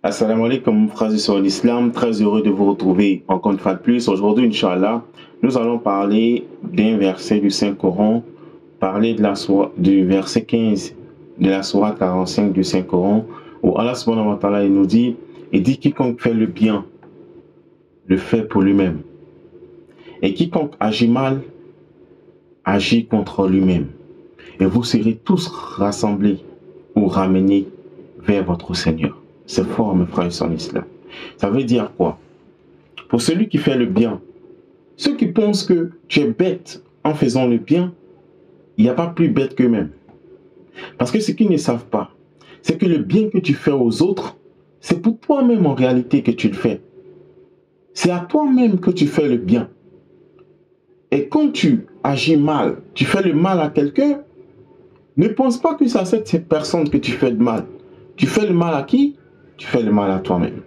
Assalamu alaikum, frères sur l'islam, très heureux de vous retrouver encore une fois de plus. Aujourd'hui, Inch'Allah, nous allons parler d'un verset du Saint-Coran, parler du verset 15 de la sourate 45 du Saint-Coran, où Allah subhanahu wa ta'ala nous dit, il dit quiconque fait le bien, le fait pour lui-même. Et quiconque agit mal, agit contre lui-même. Et vous serez tous rassemblés ou ramenés vers votre Seigneur. C'est fort, mes frères et sœurs en islam. Ça veut dire quoi? Pour celui qui fait le bien, ceux qui pensent que tu es bête en faisant le bien, il n'y a pas plus bête qu'eux-mêmes. Parce que ce qu'ils ne savent pas, c'est que le bien que tu fais aux autres, c'est pour toi-même en réalité que tu le fais. C'est à toi-même que tu fais le bien. Et quand tu agis mal, tu fais le mal à quelqu'un, ne pense pas que c'est à cette personne que tu fais le mal. Tu fais le mal à qui? Tu fais le mal à toi-même.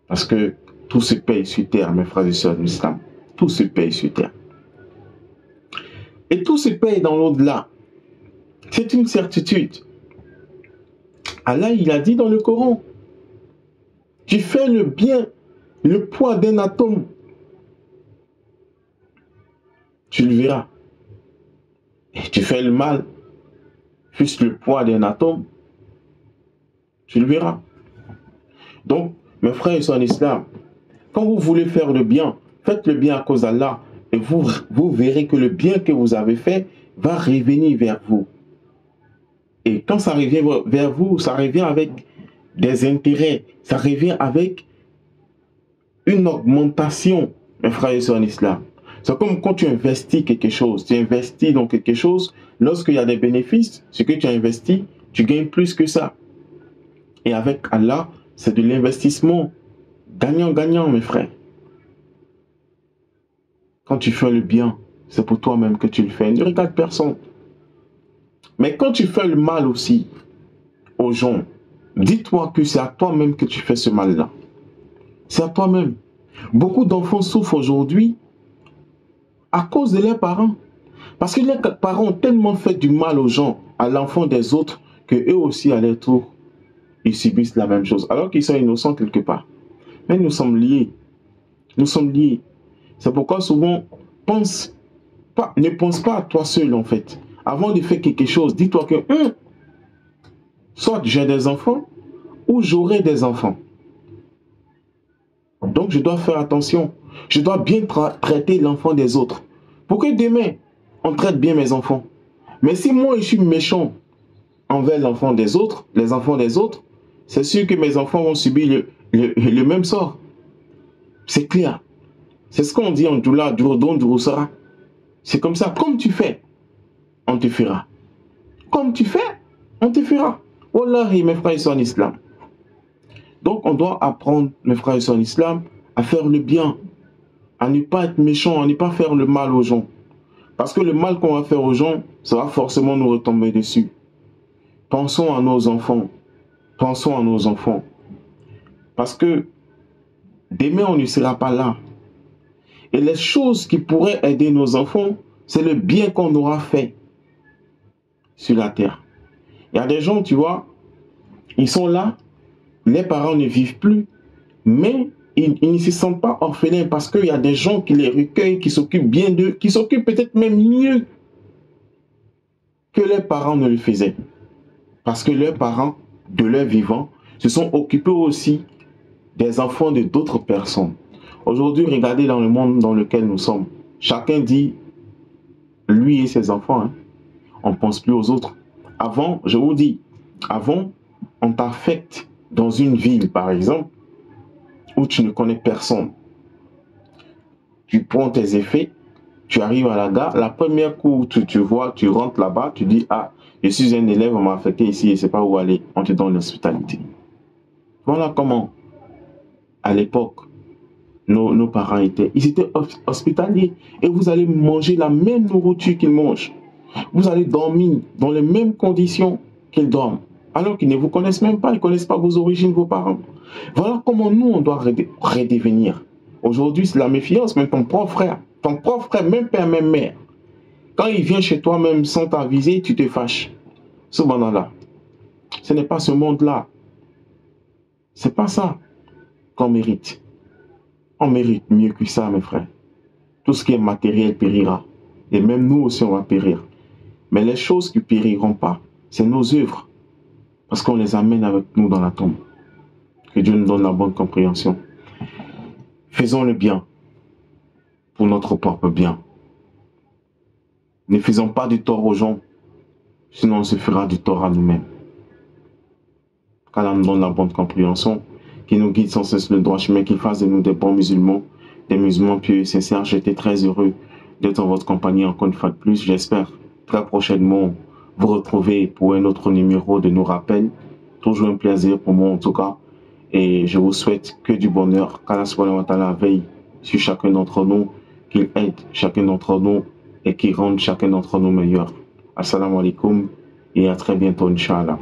Parce que tout se paye sur terre, mes frères et sœurs de l'islam. Tout se paye sur terre. Et tout se paye dans l'au-delà. C'est une certitude. Allah, il a dit dans le Coran, tu fais le bien, le poids d'un atome, tu le verras. Et tu fais le mal, juste le poids d'un atome, tu le verras. Donc, mes frères et sœurs en islam, quand vous voulez faire le bien, faites le bien à cause d'Allah et vous verrez que le bien que vous avez fait va revenir vers vous. Et quand ça revient vers vous, ça revient avec des intérêts, ça revient avec une augmentation, mes frères et sœurs en islam. C'est comme quand tu investis quelque chose, tu investis dans quelque chose, lorsqu'il y a des bénéfices, ce que tu as investi, tu gagnes plus que ça. Et avec Allah, c'est de l'investissement gagnant-gagnant, mes frères. Quand tu fais le bien, c'est pour toi-même que tu le fais. Ne regarde personne. Mais quand tu fais le mal aussi aux gens, dis-toi que c'est à toi-même que tu fais ce mal-là. C'est à toi-même. Beaucoup d'enfants souffrent aujourd'hui à cause de leurs parents. Parce que les parents ont tellement fait du mal aux gens, à l'enfant des autres, que eux aussi, à leur tour, ils subissent la même chose. Alors qu'ils sont innocents quelque part. Mais nous sommes liés. Nous sommes liés. C'est pourquoi souvent, ne pense pas à toi seul en fait. Avant de faire quelque chose, dis-toi que soit j'ai des enfants ou j'aurai des enfants. Donc je dois faire attention. Je dois bien traiter l'enfant des autres. Pour que demain, on traite bien mes enfants. Mais si moi je suis méchant envers l'enfant des autres, les enfants des autres, c'est sûr que mes enfants vont subir le même sort. C'est clair. C'est ce qu'on dit en Doula, Durodon, Durosara. C'est comme ça. Comme tu fais, on te fera. Comme tu fais, on te fera. Wallahi, mes frères et sœurs en islam. Donc, on doit apprendre, mes frères et sœurs en islam, à faire le bien, à ne pas être méchant, à ne pas faire le mal aux gens. Parce que le mal qu'on va faire aux gens, ça va forcément nous retomber dessus. Pensons à nos enfants. Pensons à nos enfants. Parce que demain, on ne sera pas là. Et les choses qui pourraient aider nos enfants, c'est le bien qu'on aura fait sur la terre. Il y a des gens, tu vois, ils sont là, les parents ne vivent plus, mais ils ne se sentent pas orphelins parce qu'il y a des gens qui les recueillent, qui s'occupent bien d'eux, qui s'occupent peut-être même mieux que leurs parents ne le faisaient. Parce que leurs parents, de leur vivant, se sont occupés aussi des enfants de d'autres personnes. Aujourd'hui, regardez dans le monde dans lequel nous sommes. Chacun dit, lui et ses enfants, hein. On ne pense plus aux autres. Avant, je vous dis, avant, on t'affecte dans une ville, par exemple, où tu ne connais personne. Tu prends tes effets, tu arrives à la gare, la première coup tu vois, tu rentres là-bas, tu dis, ah, je suis un élève, on m'a affecté ici, je ne sais pas où aller, on te donne l'hospitalité. Voilà comment, à l'époque, nos parents étaient. Ils étaient hospitaliers. Et vous allez manger la même nourriture qu'ils mangent. Vous allez dormir dans les mêmes conditions qu'ils dorment. Alors qu'ils ne vous connaissent même pas. Ils ne connaissent pas vos origines, vos parents. Voilà comment nous, on doit redevenir. Aujourd'hui, c'est la méfiance. Même ton propre frère, même père, même mère. Quand il vient chez toi, même sans t'aviser, tu te fâches. Subhanallah. Ce n'est pas ce monde-là. C'est pas ça qu'on mérite. On mérite mieux que ça, mes frères. Tout ce qui est matériel périra. Et même nous aussi, on va périr. Mais les choses qui périront pas, c'est nos œuvres. Parce qu'on les amène avec nous dans la tombe. Que Dieu nous donne la bonne compréhension. Faisons le bien pour notre propre bien. Ne faisons pas du tort aux gens, sinon on se fera du tort à nous-mêmes. Qu'Allah nous donne la bonne compréhension, qu'il nous guide sans cesse le droit chemin, qu'il fasse de nous des bons musulmans, des musulmans pieux et sincères. J'étais très heureux d'être en votre compagnie encore une fois de plus. J'espère très prochainement vous retrouver pour un autre numéro de nos rappels. Toujours un plaisir pour moi en tout cas. Et je vous souhaite que du bonheur. Qu'Allah subhanahu wa ta'ala veille sur chacun d'entre nous, qu'il aide chacun d'entre nous et qu'il rende chacun d'entre nous meilleur. Assalamu alaikum et à très bientôt, Inch'Allah.